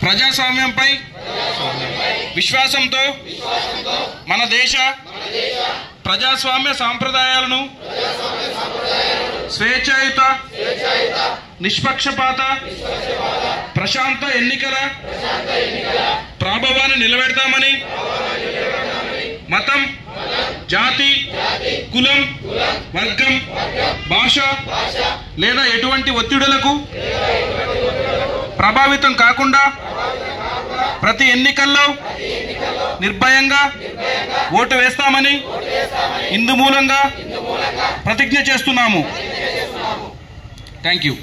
ప్రజాస్వామ్యంపై విశ్వాసంతో మన దేశ ప్రజాస్వామ్య సాంప్రదాయాలను స్వేచ్ఛాయుత నిష్పక్షపాత ప్రశాంత ఎన్నికల ప్రాభవాన్ని నిలబెడతామని మతం జాతి కులం వర్గం భాష లేదా ఎటువంటి ఒత్తిడులకు ప్రభావితం కాకుండా ప్రతి ఎన్నికల్లో నిర్భయంగా ఓటు వేస్తామని ఇందు మూలంగా ప్రతిజ్ఞ చేస్తున్నాము. Thank you.